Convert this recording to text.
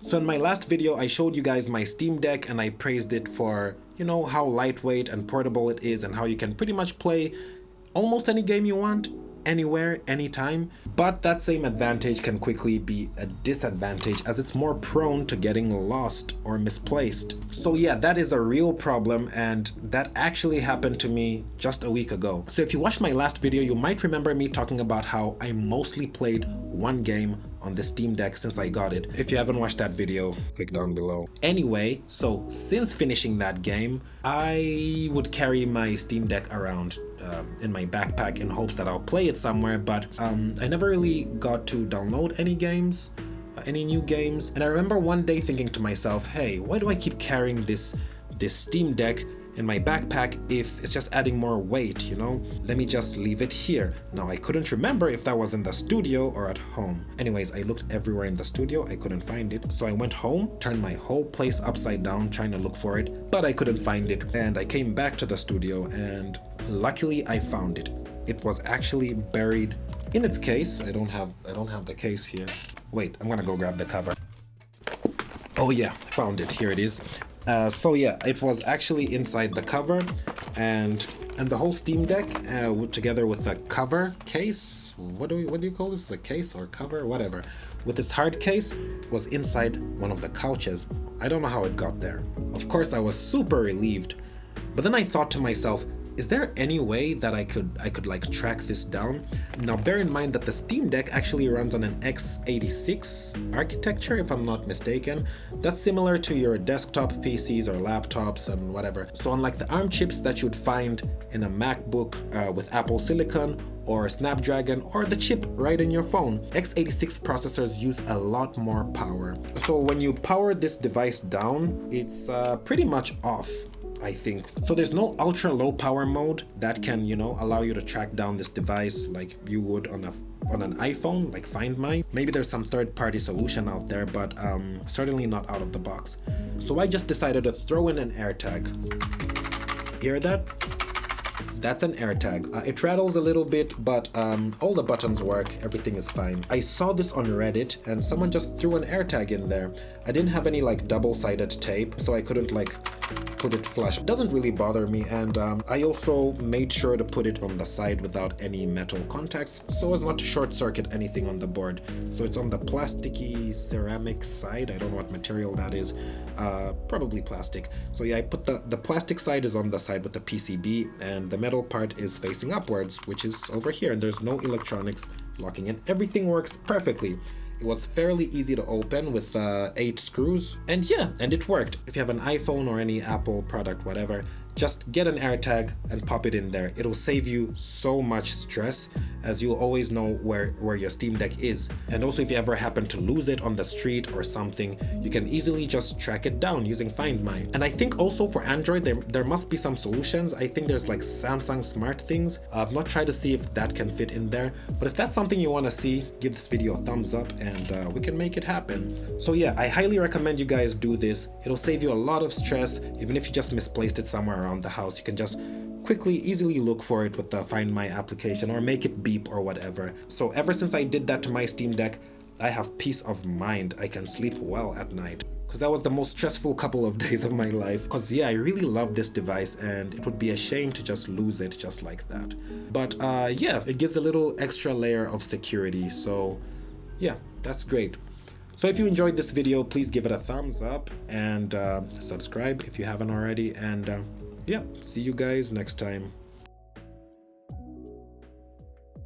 So in my last video, I showed you guys my Steam Deck and I praised it for, you know, how lightweight and portable it is and how you can pretty much play almost any game you want, anywhere, anytime. But that same advantage can quickly be a disadvantage as it's more prone to getting lost or misplaced. So yeah, that is a real problem, and that actually happened to me just a week ago. So if you watched my last video, you might remember me talking about how I mostly played one game on the Steam Deck since I got it. If you haven't watched that video, click down below. Anyway, so since finishing that game, I would carry my Steam Deck around in my backpack in hopes that I'll play it somewhere, but I never really got to download any games, any new games. And I remember one day thinking to myself, hey, why do I keep carrying this Steam Deck in my backpack if it's just adding more weight, you know? Let me just leave it here. Now, I couldn't remember if that was in the studio or at home. Anyways, I looked everywhere in the studio, I couldn't find it. So I went home, turned my whole place upside down trying to look for it, but I couldn't find it. And I came back to the studio and luckily I found it. It was actually buried in its case. I don't have the case here. Wait, I'm gonna go grab the cover. Oh yeah, found it. Here it is. So yeah, it was actually inside the cover, and the whole Steam Deck together with the cover case. What do you call this? A case or cover, whatever. With its hard case, was inside one of the couches. I don't know how it got there. Of course, I was super relieved, but then I thought to myself, is there any way that I could like track this down? Now bear in mind that the Steam Deck actually runs on an x86 architecture, if I'm not mistaken. That's similar to your desktop PCs or laptops and whatever. So unlike the ARM chips that you'd find in a MacBook with Apple Silicon or Snapdragon or the chip right in your phone, x86 processors use a lot more power. So when you power this device down, it's pretty much off, I think. So there's no ultra low power mode that can, you know, allow you to track down this device like you would on an iPhone, like Find My. Maybe there's some third-party solution out there, but certainly not out of the box. So I just decided to throw in an AirTag. Hear that? That's an AirTag. It rattles a little bit, but all the buttons work, everything is fine. I saw this on Reddit and someone just threw an AirTag in there. I didn't have any like double-sided tape, so I couldn't like put it flush. It doesn't really bother me, and I also made sure to put it on the side without any metal contacts so as not to short circuit anything on the board. So it's on the plasticky ceramic side. I don't know what material that is. Probably plastic. So yeah, I put the plastic side is on the side with the PCB, and the metal part is facing upwards, which is over here, and there's no electronics locking in. Everything works perfectly. It was fairly easy to open with 8 screws, and yeah, and it worked. If you have an iPhone or any Apple product, whatever, just get an AirTag and pop it in there. It'll save you so much stress, as you'll always know where your Steam Deck is. And also, if you ever happen to lose it on the street or something, you can easily just track it down using Find My. And I think also for Android, there must be some solutions. I think there's like Samsung Smart Things. I've not tried to see if that can fit in there, but if that's something you want to see, give this video a thumbs up and we can make it happen. So yeah, I highly recommend you guys do this. It'll save you a lot of stress. Even if you just misplaced it somewhere around the house, you can just quickly, easily look for it with the Find My application or make it beep or whatever. So ever since I did that to my Steam Deck, I have peace of mind. I can sleep well at night, because that was the most stressful couple of days of my life. Because yeah, I really love this device and it would be a shame to just lose it just like that. But yeah, it gives a little extra layer of security. So yeah, that's great. So if you enjoyed this video, please give it a thumbs up and subscribe if you haven't already. And yeah, see you guys next time.